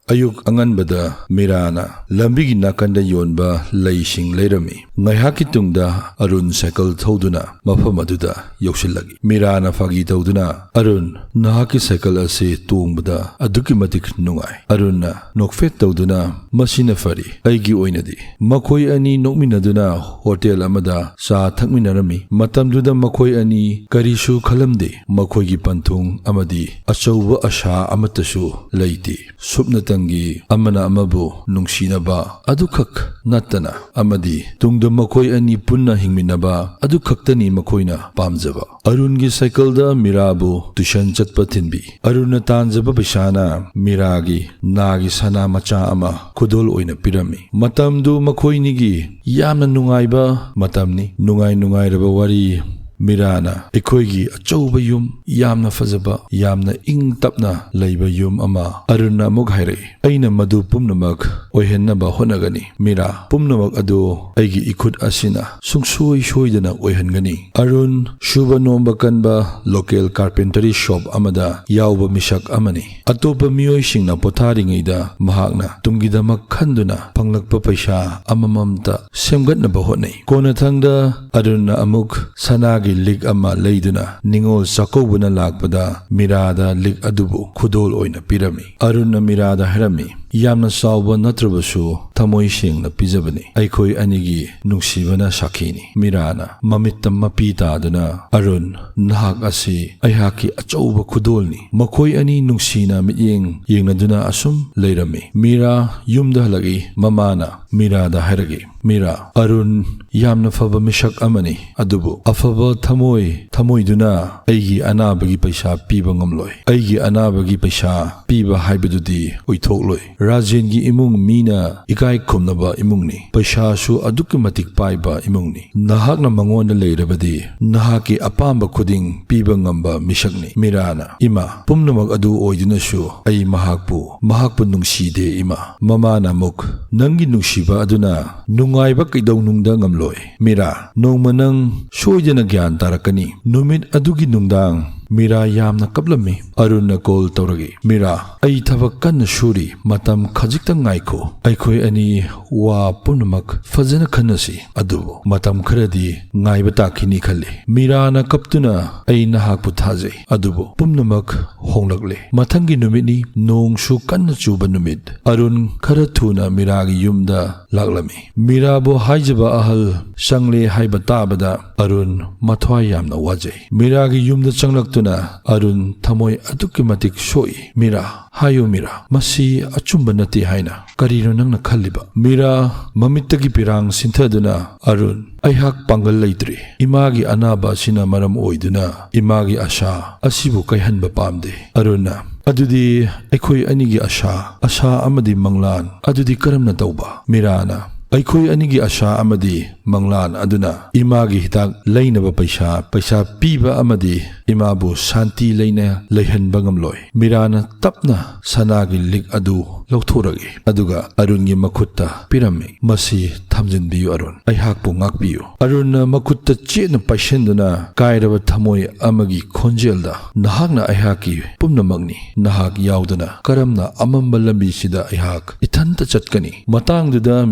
Ayuk anganbada Mirana lambigi nakanda yonba laising leirami ngaihaki tungda Arun cycle thoduna mafam aduda yaushillagi Mirana fagi thoduna Arun nahaki cycle ase tongbada aduki matik nungai Arunna nokfet thoduna masina fari aigi oinadi makoi ani nokminaduna hotel amada sa thakminarami matamduda makoi ani karishu khalamde makoi gi panthung amadi achauba asha amatasu leiti supnatangi amana amabu nungsinaba adukhak natana amadi tungda makoi ani punna hingminaba adukhaktani makoina pamjaba Arungi cycle da Mirabu tuition chatpa thinbi Arunna tanjaba paisana Miragi nagi sana macha ama khudol oina pirami matamdu makoinigi yamna nungaiba matamni nungai raba wari Mirana ekoigi achauba yum yamna fazaba yamna ing tapna leiba yum ama Arunna mug haire aina madu pumnamak oihennaba honagani Mira pumnamak adu aigi ikhut asina sungsoi soidana oihangani Arun shuba nomba kanba local carpentry shop amada yauba misak amani atopa mioi singna potharingeida mahakna tunggidamak khanduna panglakpa paisa amamamta semgatnaba honai kona thangda Arunna amuk sanagi lig ama leiduna ningol sakobuna lakpada Mirada lig adubu khudol oina pirami Arunna Mirada harami yamna sauba natrabasu thamoi singna pijabani aikoi anigi nungsibana sakhini Mirana mamittam mapita aduna Arun nahak asi aihaki achauba khudolni makoi ani nungsina mityeng yengnaduna asum leirami Mira yumda halagi mamana Mirada haragi Mira Arun yamna faba misak amani adubu afaba thamoi duna aigi anabagi paisa piba ngamloi aigi anabagi paisa piba haibadudi oithokloi Rajengi imung mina ikai khumnaba imungni paisa su adukki matik paiba imungni nahakna mangonda leirabadi nahaki apamba khuding piba ngamba misakni Mirana ima pumnamak adu oiduna su ai mahakpu nungside ima mamana muk nangi nungsiba aduna nungaiba kaidau nungda ngamloi Mira nongmanang soidana gyan tarakani numit adugi nungdang Mira yamna kablami Arunna call tauragi Mira ai thabak kan shuri matam khajikta ngaiko aikoi ani wa punamak fajana khanasi adu matam kharadi ngaiba takhini khali Mira na kaptuna ai nahak puthaje adubo pumnamak honglakle mathangi numini nong su kan chuba numit Arun khara thuna Mira gi yumda laklami Mira bo haijaba ahal sangle haiba tabada Arun mathwai yamna wajai Mira gi yumda changlak Arun thamoi adukki matik soi Mira hayo Mira masi achumba nati haina karino nangna khalliba Mira mamittagi pirang sinthaduna Arun aihak pangal leitri imagi anaba sina maram oiduna imagi asha asibu kaihanba pamde Arunna adudi aikoi anigi asha amadi manglan adudi karamna tauba Mirana aikoi anigi asha amadi manglan aduna imagi hitak leinaba paisa piba amadi imabu shanti leina leihanba ngamloi Mirana tapna sanagi lig adu lauthoragi aduga Arungi makhutta pirami masi thamjinbiyu Arun aihakpu ngakbiyu Arunna makhutta chena paishenduna kairaba thamoi amagi khonjelda nahakna aihaki pumnamakni nahak yauduna karamna amamba lambi sida aihak ithanta chatkani matangduda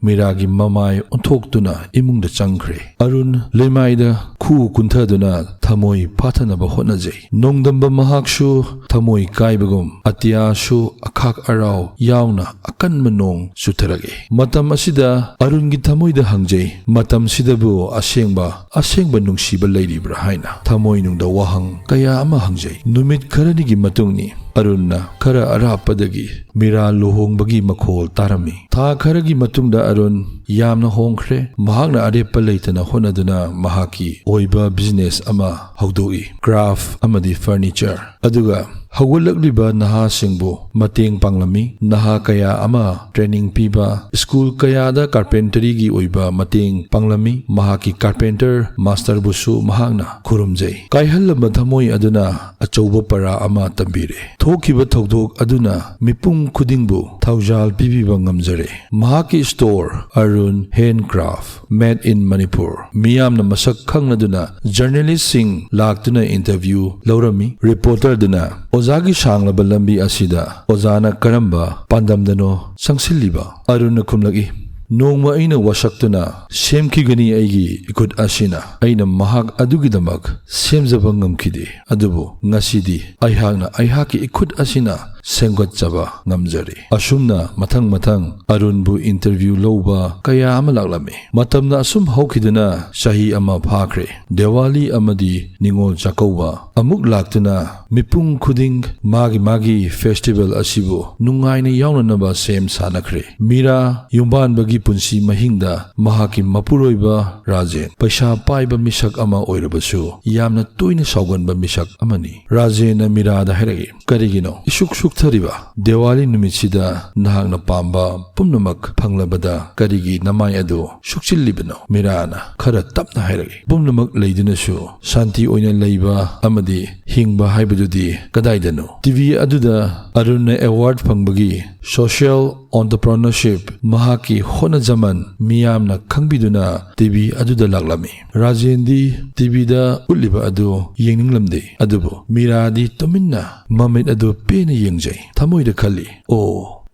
Miragi mamai onthokduna imungda changkhre Arun lemaida khu kunthaduna thamoi phathanaba honajai nongdamba mahaksu thamoi kaibagum atiyasu akhak arau yauna akanma nong sutharage matam asida Arungi thamoida hangjai matam sidabu asengba nungsiba leiribra haina thamoi nungda wahang kaya ama hangjai numit kharanigi matungni Arunna khara arapadagi Mira luhongbagi makhol tarami tha kharagi matungda Arun yamna hongkhre mahakna arepa leitana honaduna mahaki oiba business ama hawdoi craft amadi furniture aduga hawalagliba naha singbu mateng panglami naha kaya ama training piba school kaya da carpentry gi oiba mateng panglami mahaki carpenter master busu mahakna khurumjai kaihallaba thamoi aduna achauba para ama tambire thokiba thodok aduna mipung khudingbu thaujal pibiba ngamjare mahaki store Arun handcraft made in Manipur miyamna masak khangnaduna journalist sing laktuna interview laurami reporter duna Ozagi sanglaba lambi asida ozana karamba pandamdano sangsilliba Arunna khumlagi Nongma aina wasaktuna semkigani aigi ikut asina aina mahak adugidamak semjaba ngamkide adubu ngasidi aihaki ikut asina Sengot Java Ngamjari Asumna Matang Arunbu interview loba kaya amalaklami Matamna asum haukiduna Shahi ama phakre Diwali amadi Ningol Chakauba Amuk laktuna Mipung Kuding Magi Festival asibu Nungaina yaunanaba sem sanakre Mira Yumban bagi punsi mahingda Mahaki mapuroiba Rajen Paisha paiba misak ama oirabasu Yamna tuina sauganba misak amani Rajen Mira da heregi Karigino Isuk Thariba Diwali numisida nahangna pamba pumnamak panglabada karigi namay adu shukchillibano mirana khara tapna hairagi pumnamak leidunashu shanti oina leiba amadi hingba haibadudi kadaidano TV aduda Arunna award pangbagi social entrepreneurship mahaki hona zaman miyamna khangbiduna TV aduda laklami Rajendi TV da uliba adu yeninglamde adubo miradi tominna mamit adu pena yengjai thamoida khali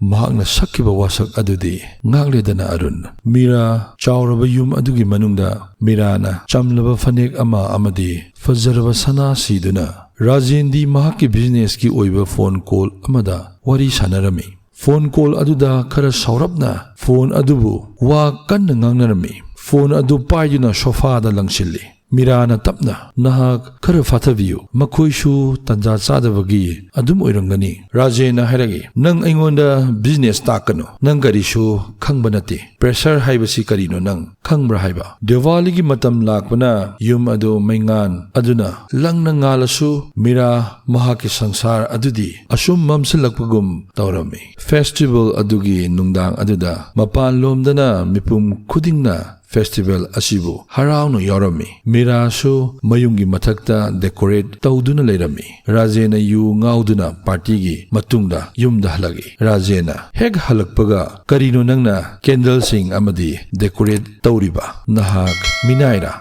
mahakna sakkiba wasak adudi ngakledana Arun Mira chawraba yum adugi manungda Mirana chamlaba fanek ama amadi fazaraba sana siduna Rajendi mahaki business ki oiba phone call amada wari sanarami phone call aduda khara saurapna phone adubu wa kanna ngangnarami phone adu paiduna sofa da langsilli Mirana tapna nahak khara fathabiyu makhoishu tanja chadabagi adum oirangani Rajena hairagi nang aingonda business takano nang garishu khangbanati pressure haibasi karino nang khangbra haiba Diwali gi matam lakpana yum adu maingan aduna langna ngalasu Mira mahaki sangsar adudi asum mamsilakpagum tawrami festival adugi nungdang aduda mapan lomdana mipum khudingna Festival asibu haraunu yorami Mira su mayungi mathakta decorate tawduna leirami Rajena yu ngauduna party gi matungda yumda halagi Rajena hek halakpaga karino nangna candle sing amadi decorate tawriba nahak minaira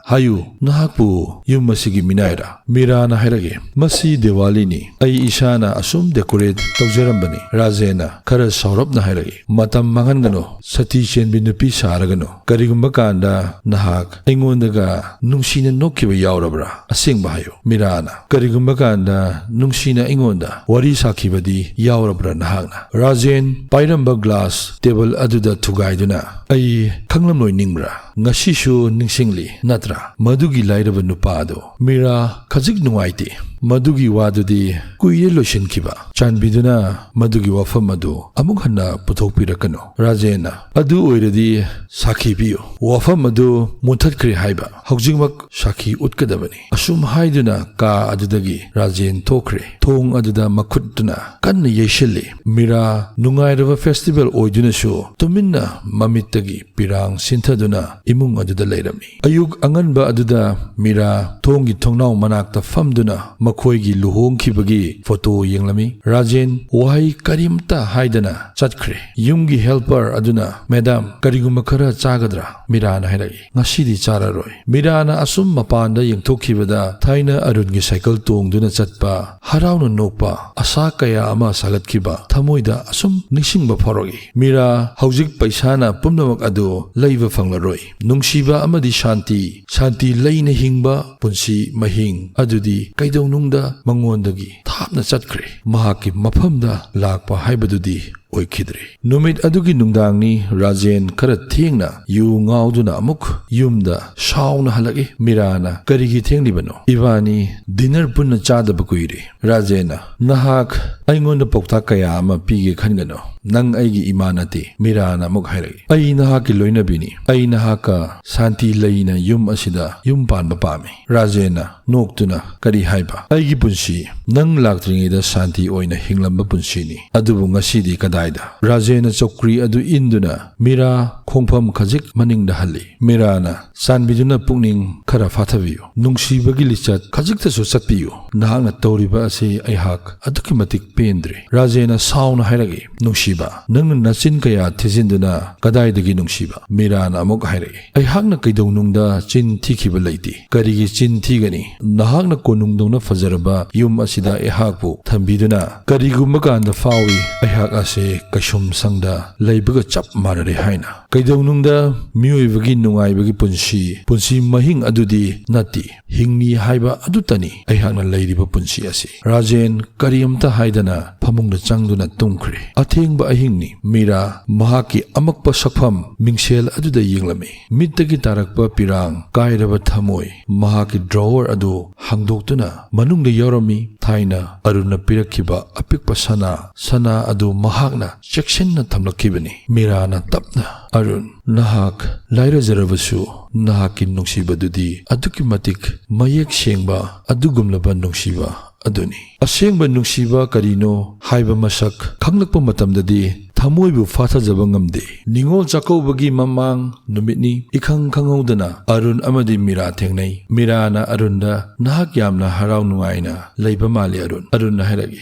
hayu nahakpu yumasigi minaira Mira na hairagi masi Diwali ni ai isana asum decorate tawjarambani Rajena khara saurap na hairagi matam mangangano sati chenbi nupi saragano Karigumba nahak aingondaga nungsina nokkiba yaurabra asengba hayo Mirana karigumba kanda nungsina aingonda wari sakibadi yaurabra nahakna Rajen pairamba glass table aduda thugaiduna ai khanglamloi ningbra ngasishu ningsingli natra madugi lairaba nupado Mira khajik nungaite madugi wadudi kuye loishinkiba chanbiduna madugi wafam adu amuk hanna puthokpirakano Rajena adu oiradi sakhibiyo wafam adu muthatkri haiba haujingmak sakhi utkadabani asum haiduna ka adudagi Rajen thokre thong aduda makhutuna kanna yeshili Mira nungairaba festival oiduna shu tuminna mamittagi pirang sinthaduna imung aduda leirami ayuk anganba aduda Mira thongi thongnau manakta famduna makhoigi luhongkhibagi photo yenglami Rajen wahai karimta haidana chatkre yumgi helper aduna madam kariguma khara chagadra Mirana hairagi ngasidi chararoi Mirana asum mapanda yengthokhibada thaina Arungi cycle tongduna chatpa harauna nokpa asa kaya ama sagatkhiba thamoida asum ningsingba phorogi Mira haujik paisana pumnamak adu leiba phanglaroi nungsiba amadi shanti leina hingba punsi mahing adudi kaidonungda mangondagi thapna chatkre mahaki maphamda lakpa haibadudi oikhidre numit adugi nungdangni Rajen khara thengna yu ngauduna amuk yumda shauna halagi Mirana karigi thenglibano ibani dinner punna chadaba kuire Rajena nahak aingonda pokta kaya ama pige khangano nang aigi imanati Mirana amuk hairagi ai nahaki loinabini ai nahaka shanti leina yum asida yum panba pami Rajena noktuna kari haiba aigi punsi nang laktringida shanti oina hinglamba punsini adubu ngasidi kada ꯃꯇꯥꯏꯗ ꯔꯥꯖꯦꯅ ꯆꯧꯀ꯭ꯔꯤ ꯑꯗꯨ ꯏꯟꯗꯨꯅ ꯃꯤꯔꯥ ꯈꯣꯡꯐꯝ ꯈꯖꯤꯛ ꯃꯅꯤꯡꯗ ꯍꯜꯂꯤ꯫ ꯃꯤꯔꯥꯅ ꯆꯥꯟꯕꯤꯗꯨꯅ ꯄꯨꯛꯅꯤꯡ ꯈꯔ ꯐꯥꯊꯕꯤꯌꯨ, ꯅꯨꯡꯁꯤꯕꯒꯤ ꯂꯤꯆꯠ ꯈꯖꯤꯛꯇꯁꯨ ꯆꯠꯄꯤꯌꯨ, ꯅꯍꯥꯛꯅ ꯇꯧꯔꯤꯕ ꯑꯁꯤ ꯑꯩꯍꯥꯛ ꯑꯗꯨꯛꯀꯤ ꯃꯇꯤꯛ ꯄꯦꯟꯗ꯭ꯔꯦ꯫ ꯔꯥꯖꯦꯅ ꯁꯥꯎꯅ ꯍꯥꯏꯔꯛꯏ, ꯅꯨꯡꯁꯤꯕ, ꯅꯪꯅ ꯅꯆꯤꯟ ꯀꯌꯥ ꯊꯤꯖꯤꯟꯗꯨꯅ ꯀꯗꯥꯏꯗꯒꯤ ꯅꯨꯡꯁꯤꯕ? ꯃꯤꯔꯥꯅ ꯑꯃꯨꯛ ꯍꯥꯏꯔꯛꯏ, ꯑꯩꯍꯥꯛꯅ ꯀꯩꯗꯧꯅꯨꯡꯗ ꯆꯤꯟ ꯊꯤꯈꯤꯕ ꯂꯩꯇꯦ꯫ ꯀꯔꯤꯒꯤ ꯆꯤꯟ ꯊꯤꯒꯅꯤ? ꯅꯍꯥꯛꯅ ꯀꯣꯅꯨꯡꯗꯧꯅ ꯐꯖꯔꯕ ꯌꯨꯝ ꯑꯁꯤꯗ ꯑꯩꯍꯥꯛꯄꯨ ꯊꯝꯕꯤꯗꯨꯅ ꯀꯔꯤꯒꯨꯝꯕ ꯀꯥꯟꯗ ꯐꯥꯎꯏ ꯑꯩꯍꯥꯛ ꯑꯁꯤ ꯀꯩꯁꯨꯝ ꯁꯪꯗ ꯂꯩꯕꯒ ꯆꯞ ꯃꯥꯟꯅꯔꯦ ꯍꯥꯏꯅ꯫ ꯀꯩꯗꯧꯅꯨꯡꯗ ꯃꯤꯑꯣꯏꯕꯒꯤ ꯅꯨꯡꯉꯥꯏꯕꯒꯤ ꯄꯨꯟꯁꯤ ꯃꯍꯤꯡ ꯑꯗꯨꯗꯤ ꯅꯠꯇꯦ, ꯍꯤꯡꯂꯤ ꯍꯥꯏꯕ ꯑꯗꯨꯇꯅꯤ ꯑꯩꯍꯥꯛꯅ ꯂꯩꯔꯤꯕ ꯄꯨꯟꯁꯤ ꯑꯁꯤ꯫ ꯔꯥꯖꯦꯟ ꯀꯔꯤꯝꯇ ꯍꯥꯏꯗꯅ ꯐꯃꯨꯡꯗ ꯆꯪꯗꯨꯅ ꯇꯨꯝꯈ꯭ꯔꯦ꯫ ꯑꯊꯦꯡꯕ ꯑꯍꯤꯡꯅꯤ꯫ ꯃꯤꯔꯥ ꯃꯍꯥꯛꯀꯤ ꯑꯃꯛꯄ ꯁꯛꯐꯝ ꯃꯤꯡꯁꯦꯜ ꯑꯗꯨꯗ ꯌꯦꯡꯂꯝꯃꯤ꯫ ꯃꯤꯠꯇꯒꯤ ꯇꯥꯔꯛꯄ ꯄꯤꯔꯥꯡ ꯀꯥꯏꯔꯕ ꯊꯃꯣꯏ ꯃꯍꯥꯛꯀꯤ ꯗ꯭ꯔꯣꯋꯔ ꯑꯗꯨ ꯍꯥꯡꯗꯣꯛꯇꯨꯅ ꯃꯅꯨꯡꯗ ꯌꯥꯎꯔꯝꯃꯤ ꯊꯥꯏꯅ ꯑꯔꯨꯟꯅ ꯄꯤꯔꯛꯈꯤꯕ ꯑꯄꯤꯛꯄ ꯁꯅꯥ ꯑꯗꯨ ꯃꯍꯥꯛꯅ ꯆꯦꯛꯁꯤꯟꯅ ꯊꯝꯂꯛꯈꯤꯕꯅꯤ꯫ ꯃꯤꯔꯥꯅ ꯇꯞꯅ, ꯑꯔꯨꯟ, ꯅꯍꯥꯛ ꯂꯥꯏꯔꯖꯔꯕꯁꯨ ꯅꯍꯥꯛꯀꯤ ꯅꯨꯡꯁꯤꯕꯗꯨꯗꯤ ꯑꯗꯨꯛꯀꯤ ꯃꯇꯤꯛ ꯃꯌꯦꯛ ꯁꯦꯡꯕ ꯑꯗꯨꯒꯨꯝꯂꯕ ꯅꯨꯡꯁꯤꯕ ꯑꯗꯨꯅꯤ꯫ ꯑꯁꯦꯡꯕ ꯅꯨꯡꯁꯤꯕ ꯀꯔꯤꯅꯣ ꯍꯥꯏꯕ ꯃꯁꯛ ꯈꯪꯂꯛꯄ ꯃꯇꯝꯗꯗꯤ ꯊꯃꯣꯏꯕꯨ ꯐꯥꯊꯖꯕ ꯉꯝꯗꯦ꯫ ꯅꯤꯡꯉꯣꯜ ꯆꯥꯛꯀꯧꯕꯒꯤ ꯃꯃꯥꯡ ꯅꯨꯃꯤꯠꯅꯤ꯫ ꯏꯈꯪ ꯈꯪꯍꯧꯗꯅ ꯑꯔꯨꯟ ꯑꯃꯗꯤ ꯃꯤꯔꯥ ꯊꯦꯡꯅꯩ꯫ ꯃꯤꯔꯥꯅ ꯑꯔꯨꯟꯗ, ꯅꯍꯥꯛ ꯌꯥꯝꯅ ꯍꯔꯥꯎ ꯅꯨꯡꯉꯥꯏꯅ ꯂꯩꯕ ꯃꯥꯜꯂꯤ ꯑꯔꯨꯟ꯫ ꯑꯔꯨꯟꯅ ꯍꯥꯏꯔꯛꯏ,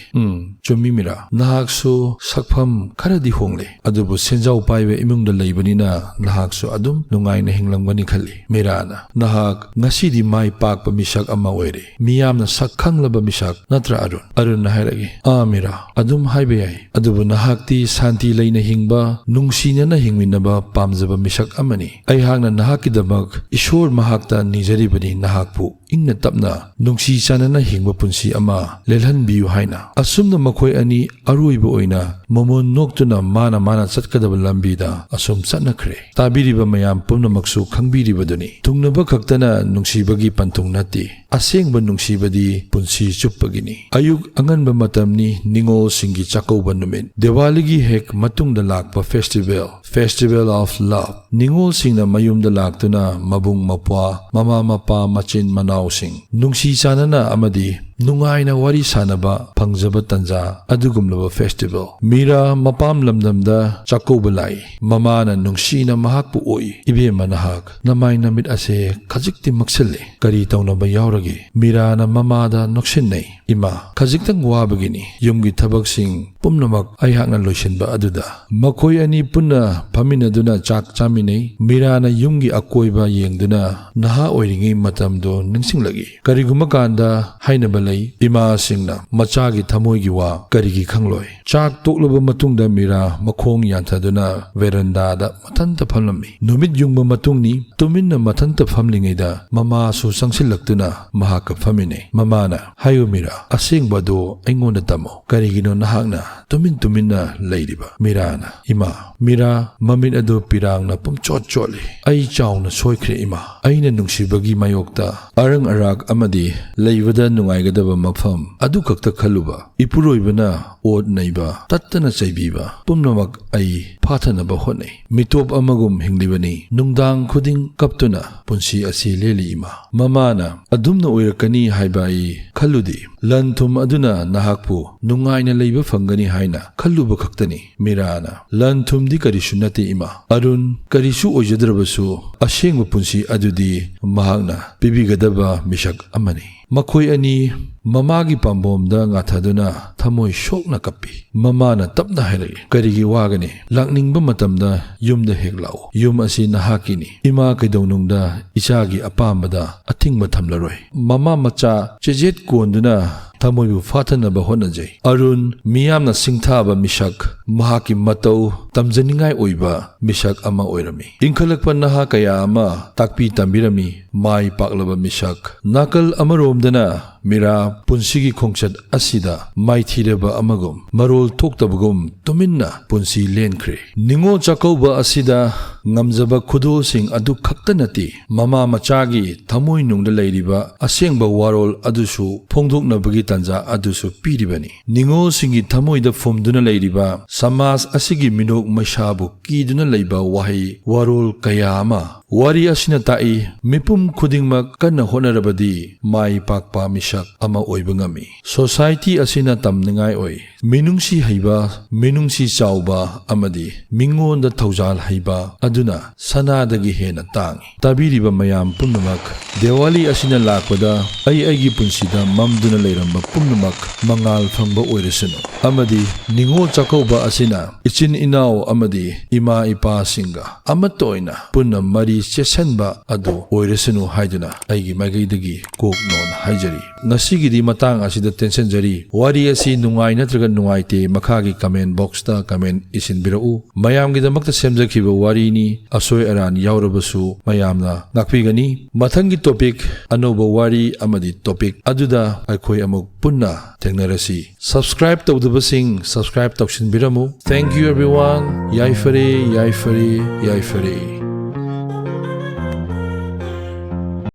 ꯆꯨꯝꯃꯤ ꯃꯤꯔꯥ, ꯅꯍꯥꯛꯁꯨ ꯁꯛꯐꯝ ꯈꯔꯗꯤ ꯍꯣꯡꯂꯦ, ꯑꯗꯨꯕꯨ ꯁꯦꯟꯖꯥꯎ ꯄꯥꯏꯕ ꯏꯃꯨꯡꯗ ꯂꯩꯕꯅꯤ나 ꯅꯍꯥꯛꯁꯨ ꯑꯗꯨꯝ ꯅꯨꯡꯉꯥꯏꯅ ꯍꯤꯡꯂꯝꯒꯅꯤ ꯈꯜꯂꯤ꯫ ꯃꯤꯔꯥꯅ, ꯅꯍꯥꯛ ꯉꯁꯤꯗꯤ ꯃꯥꯏ ꯄꯥꯛꯄ ꯃꯤꯁꯛ ꯑꯃ ꯑꯣꯏꯔꯦ, ꯃꯤꯌꯥꯝꯅ ꯁꯛ ꯈꯪꯂꯕ ꯃꯤꯁꯛ, ꯅꯠꯇ꯭ꯔꯥ ꯑꯔꯨꯟ? ꯑꯔꯨꯟꯅ ꯍꯥꯏꯔꯛꯏ, ꯃꯤꯔꯥ, ꯑꯗꯨꯝ ꯍꯥꯏꯕ ꯌꯥꯏ, ꯑꯗꯨꯕꯨ ꯅꯍꯥꯛꯇꯤ ꯁꯥꯟꯇꯤ ꯂꯩꯅ ꯍꯤꯡꯕ, ꯅꯨꯡꯁꯤꯅꯅ ꯍꯤꯡꯃꯤꯟꯅꯕ ꯄꯥꯝꯖꯕ ꯃꯤꯁꯛ ꯑꯃꯅꯤ꯫ ꯑꯩꯍꯥꯛꯅ ꯅꯍꯥꯛꯀꯤꯗꯃꯛ ꯏꯁꯣꯔ ꯃꯍꯥꯛꯇ ꯅꯤꯖꯔꯤꯕꯅꯤ ꯅꯍꯥꯛꯄꯨ ꯏꯪꯅ ꯇꯞꯅ ꯅꯨꯡꯁꯤ ꯆꯥꯟꯅꯅ ꯍꯤꯡꯕ ꯄꯨꯟꯁꯤ ꯑꯃ ꯂꯦꯜꯍꯟꯕꯤꯌꯨ ꯍꯥꯏꯅ꯫ ꯑꯁꯨꯝꯅ ꯃꯈꯣꯏ ꯑꯅꯤ ꯑꯔꯣꯏꯕ ꯑꯣꯏꯅ ꯃꯃꯣꯟ ꯅꯣꯛꯇꯨꯅ ꯃꯥꯅ ꯆꯠꯀꯗꯕ ꯂꯝꯕꯤꯗ ꯑꯁꯨꯝ ꯆꯠꯅꯈ꯭ꯔꯦ꯫ ꯇꯥꯕꯤꯔꯤꯕ ꯃꯌꯥꯝ ꯄꯨꯝꯅꯃꯛꯁꯨ ꯈꯪꯕꯤꯔꯤꯕꯗꯨꯅꯤ, ꯊꯨꯡꯅꯕ ꯈꯛꯇꯅ ꯅꯨꯡꯁꯤꯕꯒꯤ ꯄꯟꯊꯨꯡ ꯅꯠꯇꯦ, ꯑꯁꯦꯡꯕ ꯅꯨꯡꯁꯤꯕꯗꯤ ꯄꯨꯟꯁꯤ ꯆꯨꯞꯄꯒꯤꯅꯤ꯫ ꯑꯌꯨꯛ ꯑꯉꯟꯕ ꯃꯇꯝꯅꯤ, ꯅꯤꯡꯉꯣꯜꯁꯤꯡꯒꯤ ꯆꯥꯛꯀꯧꯕ ꯅꯨꯃꯤꯠ, ꯗꯤꯋꯥꯂꯤꯒꯤ ꯍꯦꯛ ꯃꯇꯨꯡꯗ ꯂꯥꯛꯄ ꯐꯦꯁꯇꯤꯚꯦꯜ ꯑꯣꯐ ꯂꯚ꯫ ꯅꯤꯡꯉꯣꯜꯁꯤꯡꯅ ꯃꯌꯨꯝꯗ ꯂꯥꯛꯇꯨꯅ ꯃꯕꯨꯡ ꯃꯧꯄ꯭ꯋꯥ, ꯃꯃꯥ ꯃꯄꯥ, ꯃꯆꯤꯟ ꯃꯅꯥꯎꯁꯤꯡ ꯅꯨꯡꯁꯤ ꯆꯥꯟꯅꯅ ꯑꯃꯗꯤ ꯅꯨꯡꯉꯥꯏꯅ ꯋꯥꯔꯤ ꯁꯥꯅꯕ ꯐꯪꯖꯕ ꯇꯟꯖꯥ ꯑꯗꯨꯒꯨꯝꯂꯕ ꯐꯦꯁꯇꯤꯚꯦꯜ꯫ ꯃꯤꯔꯥ ꯃꯄꯥꯝ ꯂꯝꯗꯝꯗ ꯆꯥꯛꯀꯧꯕ ꯂꯥꯛꯏ꯫ ꯃꯃꯥꯅ ꯅꯨꯡꯁꯤꯅ ꯃꯍꯥꯛꯄꯨ ꯑꯣꯛꯏ, ꯏꯕꯦꯝꯃ, ꯅꯍꯥꯛ ꯅꯃꯥꯏ ꯅꯃꯤꯠ ꯑꯁꯦ ꯈꯖꯤꯛꯇꯤ ꯃꯛꯁꯤꯜꯂꯦ, ꯀꯔꯤ ꯇꯧꯅꯕ ꯌꯥꯎꯔꯒꯦ? ꯃꯤꯔꯥꯅ ꯃꯃꯥꯗ ꯅꯣꯛꯁꯤꯟꯅꯩ, ꯏꯃꯥ, ꯈꯖꯤꯛꯇꯪ ꯋꯥꯕꯒꯤꯅꯤ, ꯌꯨꯝꯒꯤ ꯊꯕꯛꯁꯤꯡ ꯄꯨꯝꯅꯃꯛ ꯑꯩꯍꯥꯛꯅ ꯂꯣꯏꯁꯤꯟꯕ ꯑꯗꯨꯗ꯫ ꯃꯈꯣꯏ ꯑꯅꯤ ꯄꯨꯟꯅ ꯐꯝꯃꯤꯟꯅꯗꯨꯅ ꯆꯥꯛ ꯆꯥꯃꯤꯟꯅꯩ꯫ ꯃꯤꯔꯥꯅ ꯌꯨꯝꯒꯤ ꯑꯀꯣꯏꯕ ꯌꯦꯡꯗꯨꯅ ꯅꯍꯥ ꯑꯣꯏꯔꯤꯉꯩ ꯃꯇꯝꯗꯣ ꯅꯤꯡꯁꯤꯡꯂꯛꯏ꯫ ꯀꯔꯤꯒꯨꯝꯕ ꯀꯥꯟꯗ ꯍꯥꯏꯅꯕ ꯂꯩ, ꯏꯃꯥꯁꯤꯡꯅ ꯃꯆꯥꯒꯤ ꯊꯃꯣꯏꯒꯤ ꯋꯥ ꯀꯔꯤꯒꯤ ꯈꯪꯂꯣꯏ? ꯆꯥꯛ ꯇꯣꯛꯂꯕ ꯃꯇꯨꯡꯗ ꯃꯤꯔꯥ ꯃꯈꯣꯡ ꯌꯥꯟꯊꯗꯨꯅ ꯚꯦꯔꯟꯗꯥꯗ ꯃꯊꯟꯇ ꯐꯝꯂꯝꯃꯤ꯫ ꯅꯨꯃꯤꯠ ꯌꯨꯡꯕ ꯃꯇꯨꯡꯅꯤ꯫ ꯇꯨꯃꯤꯟꯅ ꯃꯊꯟꯇ ꯐꯝꯂꯤꯉꯩꯗ ꯃꯃꯥꯁꯨ ꯆꯪꯁꯤꯜꯂꯛꯇꯨꯅ ꯃꯍꯥꯛꯀ ꯐꯝꯃꯤꯟꯅꯩ꯫ ꯃꯃꯥꯅ, ꯍꯥꯏꯌꯨ ꯃꯤꯔꯥ, ꯑꯁꯦꯡꯕꯗꯣ ꯑꯩꯉꯣꯟꯗ ꯇꯝꯃꯣ, ꯀꯔꯤꯒꯤꯅꯣ ꯅꯍꯥꯛꯅ ꯇꯨꯃꯤꯟꯅ ꯂꯩꯔꯤꯕ? ꯃꯤꯔꯥꯅ, ꯏꯃꯥ, ꯃꯤꯔꯥ ꯃꯃꯤꯠ ꯑꯗꯨ ꯄꯤꯔꯥꯡꯅ ꯄꯨꯝꯆꯣꯠ ꯆꯣꯠꯂꯤ꯫ ꯑꯩ ꯆꯥꯎꯅ ꯁꯣꯏꯈ꯭ꯔꯦ ꯏꯃꯥ꯫ ꯑꯩꯅ ꯅꯨꯡꯁꯤꯕꯒꯤ ꯃꯥꯌꯣꯛꯇ ꯑꯔꯪ ꯑꯔꯥꯛ ꯑꯃꯗꯤ ꯂꯩꯕꯗ ꯅꯨꯡꯉꯥꯏꯒꯗꯕ ꯃꯐꯝ ꯑꯗꯨ ꯈꯛꯇ ꯈꯜꯂꯨꯕ, ꯏꯄꯨꯔꯣꯏꯕꯅ ꯑꯣꯠ ꯅꯩꯕ, ꯇꯠꯇꯅ ꯆꯩꯕꯤꯕ ꯄꯨꯝꯅꯃꯛ ꯑꯩ ꯐꯥꯊꯅꯕ ꯍꯣꯠꯅꯩ꯫ ꯃꯤꯇꯣꯞ ꯑꯃꯒꯨꯝ ꯍꯤꯡꯂꯤꯕꯅꯤ, ꯅꯨꯡꯗꯥꯡ ꯈꯨꯗꯤꯡ ꯀꯞꯇꯨꯅ ꯄꯨꯟꯁꯤ ꯑꯁꯤ ꯂꯦꯜꯂꯤ ꯏꯃꯥ꯫ ꯃꯃꯥꯅ, ꯑꯗꯨꯝꯅ ꯑꯣꯏꯔꯛꯀꯅꯤ ꯍꯥꯏꯕ ꯑꯩ ꯈꯜꯂꯨꯗꯦ, ꯂꯟ ꯊꯨꯝ ꯑꯗꯨꯅ ꯅꯍꯥꯛꯄꯨ ꯅꯨꯡꯉꯥꯏꯅ ꯂꯩꯕ ꯐꯪꯒꯅꯤ ꯍꯥꯏꯅ ꯈꯜꯂꯨꯕ ꯈꯛꯇꯅꯤ꯫ ꯃꯤꯔꯥꯅ, ꯂꯟ ꯊꯨꯝꯗꯤ ꯀꯔꯤꯁꯨ ꯅꯠꯇꯦ ꯏꯃꯥ, ꯑꯔꯨꯟ ꯀꯔꯤꯁꯨ ꯑꯣꯏꯖꯗ꯭ꯔꯕꯁꯨ ꯑꯁꯦꯡꯕ ꯄꯨꯟꯁꯤ ꯑꯗꯨꯗꯤ ꯃꯍꯥꯛꯅ ꯄꯤꯕꯤꯒꯗꯕ ꯃꯤꯁꯛ ꯑꯃꯅꯤ꯫ ꯃꯈꯣꯏ ꯑꯅꯤ ꯃꯃꯥꯒꯤ ꯄꯥꯝꯕꯣꯝꯗ ꯉꯥꯊꯗꯨꯅ ꯊꯃꯣꯏ ꯁꯣꯛꯅ ꯀꯞꯄꯤ꯫ ꯃꯃꯥꯅ ꯇꯞꯅ ꯍꯥꯏꯔꯛꯏ, ꯀꯔꯤꯒꯤ ꯋꯥꯒꯅꯤ? ꯂꯥꯛꯅꯤꯡꯕ ꯃꯇꯝꯗ ꯌꯨꯝꯗ ꯍꯦꯛ ꯂꯥꯛꯎ, ꯌꯨꯝ ꯑꯁꯤ ꯅꯍꯥꯛꯀꯤꯅꯤ꯫ ꯏꯃꯥ ꯀꯩꯗꯧꯅꯨꯡꯗ ꯏꯆꯥꯒꯤ ꯑꯄꯥꯝꯕꯗ ꯑꯊꯤꯡꯕ ꯊꯝꯂꯔꯣꯏ꯫ ꯃꯃꯥ ꯃꯆꯥ ꯆꯦꯖꯦꯠ ꯀꯣꯟꯗꯨꯅ ꯊꯃꯣꯏꯕꯨ ꯐꯥꯊꯅꯕ ꯍꯣꯠꯅꯖꯩ꯫ ꯑꯔꯨꯟ ꯃꯤꯌꯥꯝꯅ ꯁꯤꯡꯊꯥꯕ ꯃꯤꯁꯛ, ꯃꯍꯥꯛꯀꯤ ꯃꯇꯧ ꯇꯝꯖꯅꯤꯡꯉꯥꯏ ꯑꯣꯏꯕ ꯃꯤꯁꯛ ꯑꯃ ꯑꯣꯏꯔꯝꯃꯤ꯫ ꯏꯟꯈꯠꯂꯛꯄ ꯅꯍꯥ ꯀꯌꯥ ꯑꯃ ꯇꯥꯛꯄꯤ ꯇꯝꯕꯤꯔꯝꯃꯤ, ꯃꯥꯏ ꯄꯥꯛꯂꯕ ꯃꯤꯁꯛ꯫ ꯅꯥꯀꯜ ꯑꯃꯔꯣꯝꯗꯅ ꯃꯤꯔꯥ ꯄꯨꯟꯁꯤꯒꯤ ꯈꯣꯡꯆꯠ ꯑꯁꯤꯗ ꯃꯥꯏꯊꯤꯔꯕ ꯑꯃꯒꯨꯝ, ꯃꯔꯣꯜ ꯊꯣꯛꯇꯕꯒꯨꯝ ꯇꯨꯃꯤꯟꯅ ꯄꯨꯟꯁꯤ ꯂꯦꯟꯈ꯭ꯔꯦ꯫ ꯅꯤꯡꯉꯣꯜ ꯆꯥꯛꯀꯧꯕ ꯑꯁꯤꯗ ngamjaba khudosing adu khakta nati mama machagi thamoi nungda leiriba asengba warol adusu phongdoknabagi tanja adusu piribani ningo singi thamoi da fomduna leiriba samas asigi minok maishabu kiduna leiba wahi warol kayama wari asina tai mipum khudingmak kana honarabadi mai pakpa misak ama oibangami society asina tamningai oi minungsi haiba minungsi chauba amadi mingon da thaujal haiba aduna sanadagi hena tangi tabiriba mayam pumnamak Diwali asina lakpada aigi punsida mamduna leiramba pumnamak mangal phangba oiresanu amadi ningo chakauba asina ichin inaw amadi ima ipa singa amatoina punna mari chesenba adu oiresanu haiduna aigi magaidagi koknon haijari ngasigi matang asida tension jari wari asi nungai natraga nungaite makhagi comment box ta comment isin birau mayam gi damakta semjakhiba wari ni asoi aran yaurabasu mayamna nakpigani mathangi topic anoba wari amadi topic aduda akhoi amuk punna thengnarasi subscribe tawdabasing subscribe tawshin biramu thank you everyone yai fare